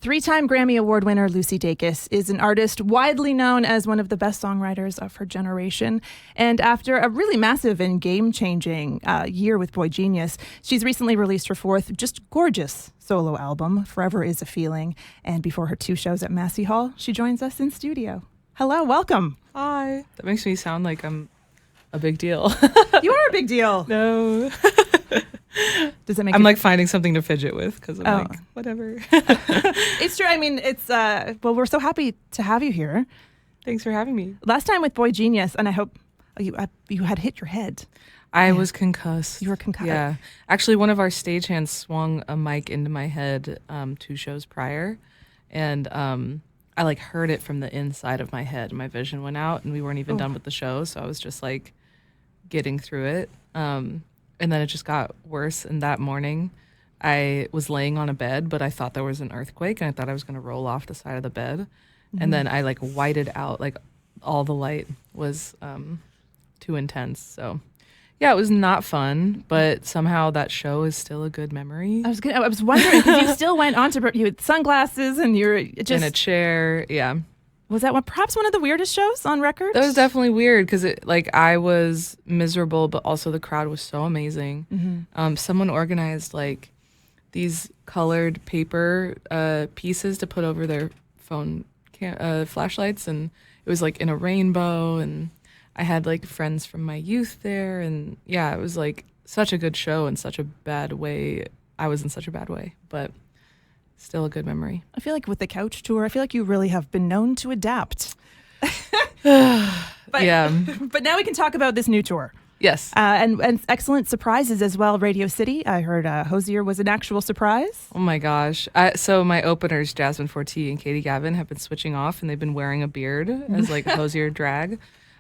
Three-time Grammy Award winner Lucy Dacus is an artist widely known as one of the best songwriters of her generation. And after a really massive and game-changing year with Boy Genius, she's recently released her fourth, just gorgeous solo album, Forever Is a Feeling. And before her 2 shows at Massey Hall, she joins us in studio. Hello, welcome. Hi. That makes me sound like I'm a big deal. You are a big deal. No. Does that make I'm like finding something to fidget with because I'm like, whatever. It's true. I mean, it's, well, we're so happy to have you here. Thanks for having me. Last time with Boy Genius, and I hope you had hit your head. I was concussed. You were concussed. Yeah. Actually, one of our stagehands swung a mic into my head 2 shows prior. And I like heard it from the inside of my head. My vision went out and we weren't even done with the show. So I was just like getting through it. And then it just got worse. And that morning, I was laying on a bed, but I thought there was an earthquake, and I thought I was going to roll off the side of the bed. Mm-hmm. And then I like whited out, like all the light was too intense. So yeah, it was not fun, but somehow that show is still a good memory. I was wondering because you still went on to you had sunglasses and you're just in a chair. Yeah. Was that perhaps one of the weirdest shows on record? That was definitely weird because I was miserable, but also the crowd was so amazing. Mm-hmm. Someone organized like these colored paper pieces to put over their phone flashlights, and it was like in a rainbow, and I had like friends from my youth there, and yeah, it was like such a good show in such a bad way. I was in such a bad way, but still a good memory. I feel like with the Couch Tour, I feel like you really have been known to adapt. Yeah. But now we can talk about this new tour. Yes. And excellent surprises as well. Radio City, I heard Hosier was an actual surprise. Oh my gosh. So my openers, Jasmine Forti and Katie Gavin, have been switching off, and they've been wearing a beard as like Hosier drag.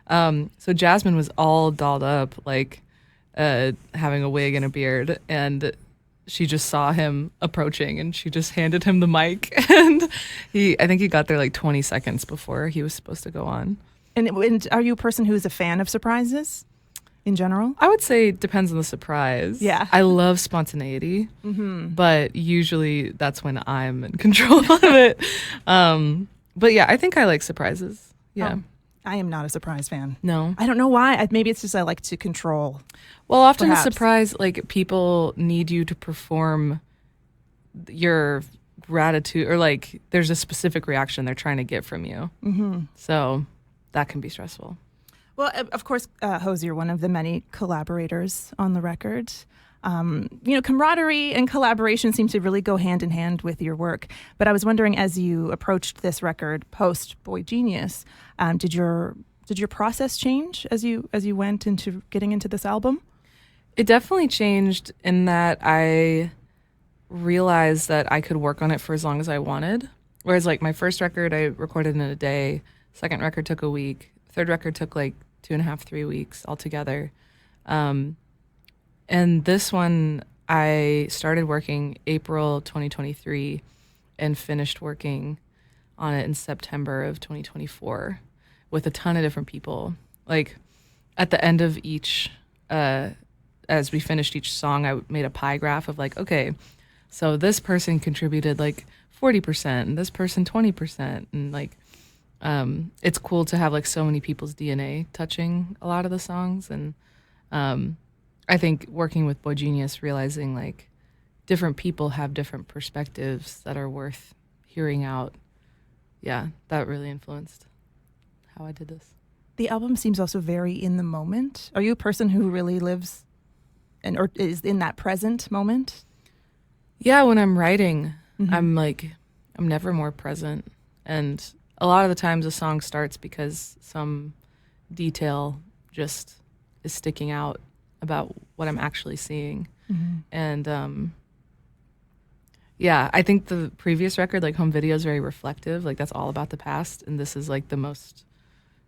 So Jasmine was all dolled up, like having a wig and a beard, and she just saw him approaching and she just handed him the mic, and I think he got there like 20 seconds before he was supposed to go on. And are you a person who's a fan of surprises in general? I would say it depends on the surprise. Yeah. I love spontaneity, but usually that's when I'm in control of it. But yeah, I think I like surprises. Yeah. Oh. I am not a surprise fan. No. I don't know why. Maybe it's just I like to control. Well, often perhaps. a surprise, like people need you to perform your gratitude, or like there's a specific reaction they're trying to get from you. Mm-hmm. So that can be stressful. Well, of course, Hosier, one of the many collaborators on the record. Camaraderie and collaboration seem to really go hand in hand with your work. But I was wondering, as you approached this record post Boy Genius, did your process change as you went into getting into this album? It definitely changed in that I realized that I could work on it for as long as I wanted. Whereas like my first record, I recorded in a day. Second record took a week. Third record took like 2.5, 3 weeks altogether. And this one, I started working April 2023 and finished working on it in September of 2024 with a ton of different people. Like at the end of each, as we finished each song, I made a pie graph of like, okay, so this person contributed like 40% and this person 20%. And like, it's cool to have like so many people's DNA touching a lot of the songs. And I think working with Boy Genius, realizing like different people have different perspectives that are worth hearing out. Yeah, that really influenced how I did this. The album seems also very in the moment. Are you a person who really lives or is in that present moment? Yeah, when I'm writing, I'm never more present. And a lot of the times a song starts because some detail just is sticking out about what I'm actually seeing. Mm-hmm. And yeah, I think the previous record, like Home Video, is very reflective. Like that's all about the past. And this is like the most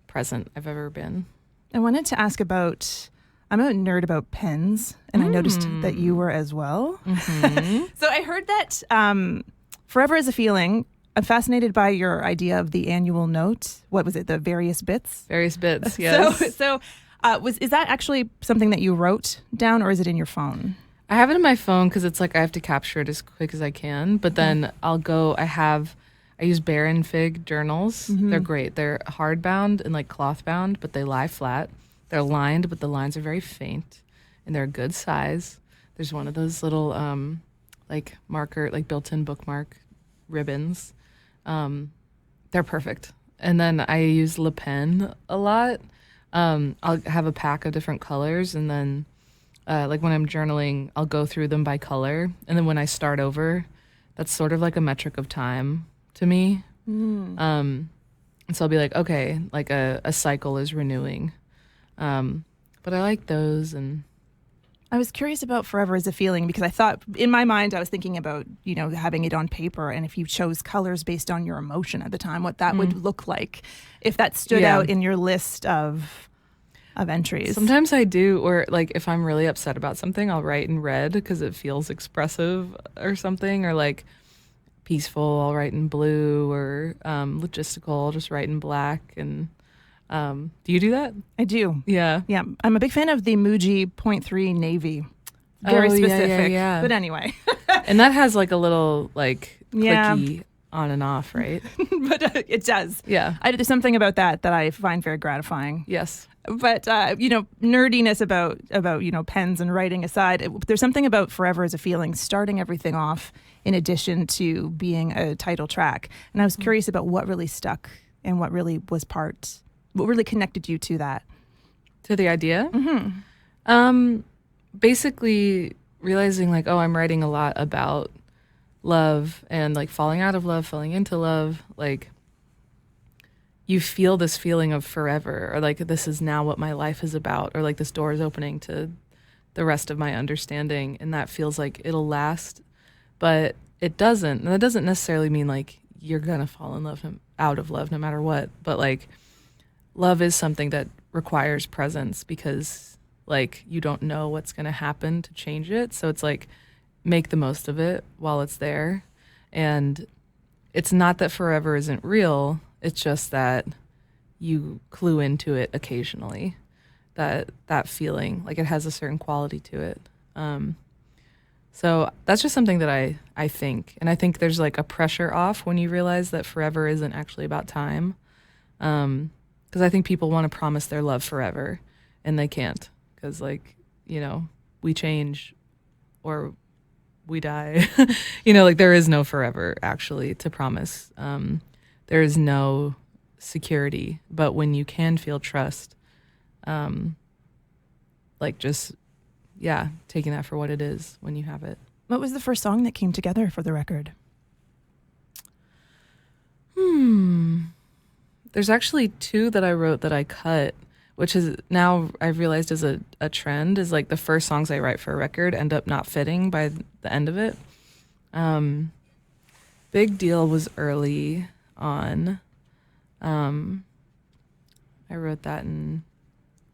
present I've ever been. I wanted to ask about, I'm a nerd about pens, and I noticed that you were as well. Mm-hmm. So I heard that Forever Is a Feeling, I'm fascinated by your idea of the annual note. What was it? The various bits? Various bits, yes. So is that actually something that you wrote down, or is it in your phone? I have it in my phone because it's like I have to capture it as quick as I can. But then I use Bear and Fig journals. They're great. They're hardbound and like cloth bound, but they lie flat. They're lined, but the lines are very faint, and they're a good size. There's one of those little like marker, like built-in bookmark ribbons. They're perfect. And then I use Le Pen a lot. I'll have a pack of different colors, and then like when I'm journaling, I'll go through them by color. And then when I start over, that's sort of like a metric of time to me. And so I'll be like, okay, like a cycle is renewing. But I like those. And I was curious about Forever as a Feeling because I thought, in my mind, I was thinking about, having it on paper, and if you chose colors based on your emotion at the time, what that would look like if that stood out in your list of entries. Sometimes I do, or like if I'm really upset about something, I'll write in red because it feels expressive or something, or like peaceful, I'll write in blue, or logistical, I'll just write in black. And do you do that? I do. Yeah. Yeah. I'm a big fan of the Muji .3 navy. Very specific. Yeah. But anyway. And that has like a little like clicky on and off, right? But it does. Yeah. There's something about that I find very gratifying. Yes. But, nerdiness about pens and writing aside, there's something about Forever as a Feeling, starting everything off in addition to being a title track. And I was curious about what really stuck and what really connected you to that. To the idea? Basically realizing like, I'm writing a lot about love and like falling out of love, falling into love, like you feel this feeling of forever, or like this is now what my life is about, or like this door is opening to the rest of my understanding, and that feels like it'll last, but it doesn't. And that doesn't necessarily mean like you're gonna fall in love, out of love no matter what, but like love is something that requires presence because like you don't know what's gonna happen to change it, so it's like make the most of it while it's there. And it's not that forever isn't real, it's just that you clue into it occasionally, that feeling, like it has a certain quality to it. So that's just something that I think. And I think there's like a pressure off when you realize that forever isn't actually about time. Because I think people want to promise their love forever, and they can't. Because like, we change or we die. Like there is no forever actually to promise. There is no security, but when you can feel trust, like just, taking that for what it is when you have it. What was the first song that came together for the record? There's actually two that I wrote that I cut, which is now I've realized is a trend, is like the first songs I write for a record end up not fitting by the end of it. Big Deal was early on. I wrote that in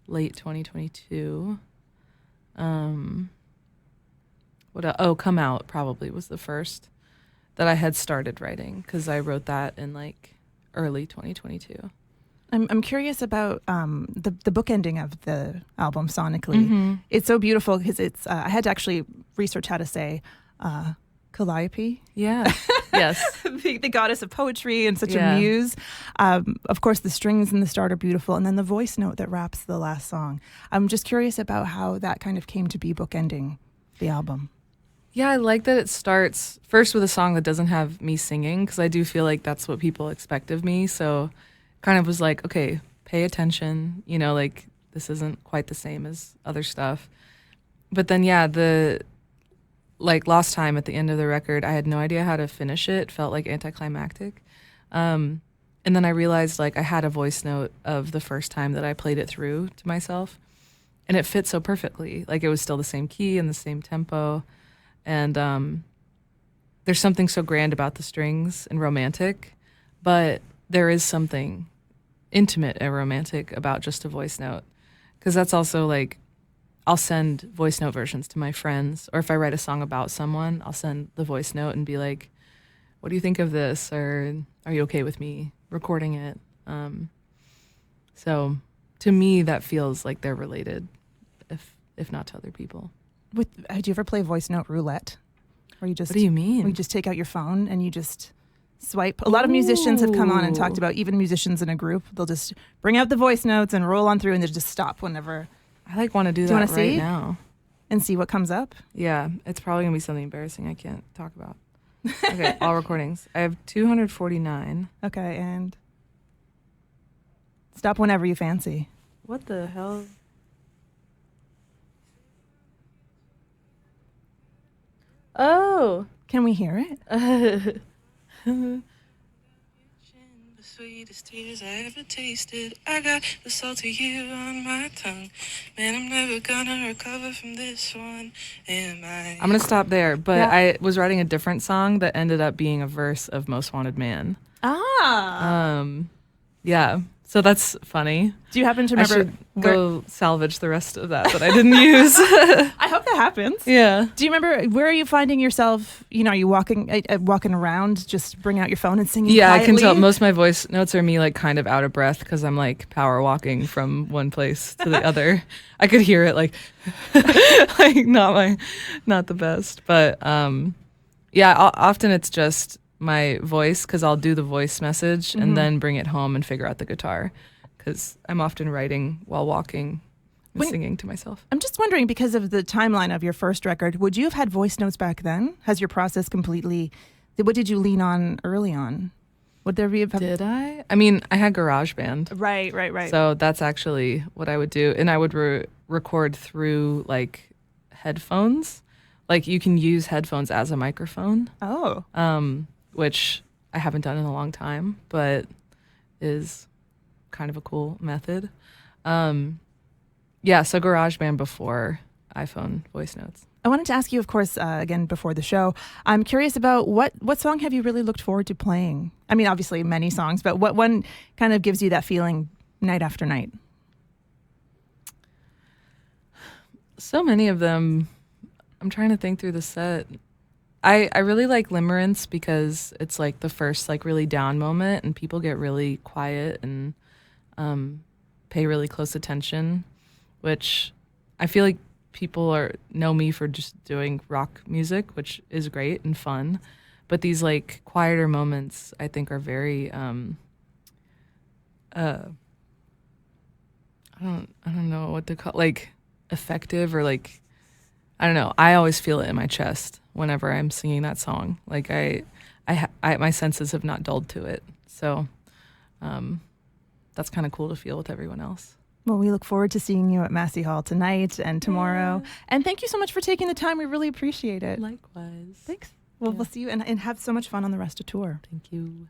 late 2022. Come Out probably was the first that I had started writing, because I wrote that in like early 2022. I'm curious about the bookending of the album sonically. It's so beautiful because it's I had to actually research how to say Calliope. Yeah. Yes. the goddess of poetry and such a muse. Of course, the strings in the start are beautiful, and then the voice note that wraps the last song. I'm just curious about how that kind of came to be bookending the album. Yeah, I like that it starts first with a song that doesn't have me singing, because I do feel like that's what people expect of me. So kind of was like, okay, pay attention, like this isn't quite the same as other stuff. But then, the like Lost Time at the end of the record, I had no idea how to finish it. It felt like anticlimactic. And then I realized like I had a voice note of the first time that I played it through to myself, and it fit so perfectly. Like it was still the same key and the same tempo. And there's something so grand about the strings and romantic, but there is something intimate and romantic about just a voice note. Because that's also like, I'll send voice note versions to my friends, or if I write a song about someone, I'll send the voice note and be like, what do you think of this? Or are you okay with me recording it? So to me, that feels like they're related, if not to other people. Do you ever play voice note roulette? Where you just, What do you mean? where you just take out your phone and you just swipe. A lot of musicians have come on and talked about, even musicians in a group, they'll just bring out the voice notes and roll on through, and they just stop whenever. I like want to do you that wanna right see? now. And see what comes up. Yeah, it's probably gonna be something embarrassing I can't talk about. Okay, all recordings. I have 249. Okay, and stop whenever you fancy. What the hell? Oh. Can we hear it? The sweetest tears I ever tasted. I got the salt of you on my tongue. Man, I'm never gonna recover from this one. Am I? I'm gonna stop there, but Yeah. I was writing a different song that ended up being a verse of Most Wanted Man. Ah. Yeah, so that's funny. Do you happen to I remember? should go salvage the rest of that I didn't use. I hope that happens. Yeah. Do you remember, where are you finding yourself? Are you walking around, just bring out your phone and singing? Yeah, I can quietly? tell most of my voice notes are me like kind of out of breath because I'm like power walking from one place to the other. I could hear it like not the best, but yeah, often it's just my voice because I'll do the voice message and then bring it home and figure out the guitar because I'm often writing while walking and singing to myself. I'm just wondering, because of the timeline of your first record, would you have had voice notes back then? Has your process completely? What did you lean on early on? Would there be a? Did I? I mean, I had GarageBand. Right. So that's actually what I would do. And I would record through like headphones. Like you can use headphones as a microphone, Oh. which I haven't done in a long time, but is kind of a cool method. Yeah, so GarageBand before iPhone voice notes. I wanted to ask you, of course, again, before the show, I'm curious about what song have you really looked forward to playing? I mean, obviously many songs, but what one kind of gives you that feeling night after night? So many of them. I'm trying to think through the set. I really like Limerence because it's like the first like really down moment and people get really quiet and pay really close attention, which I feel like people know me for just doing rock music, which is great and fun. But these like quieter moments I think are very I don't know what to call, like effective or like, I don't know. I always feel it in my chest whenever I'm singing that song. Like my senses have not dulled to it. So that's kind of cool to feel with everyone else. Well, we look forward to seeing you at Massey Hall tonight and tomorrow. Yeah. And thank you so much for taking the time. We really appreciate it. Likewise. Thanks. Well, we'll see you and have so much fun on the rest of tour. Thank you.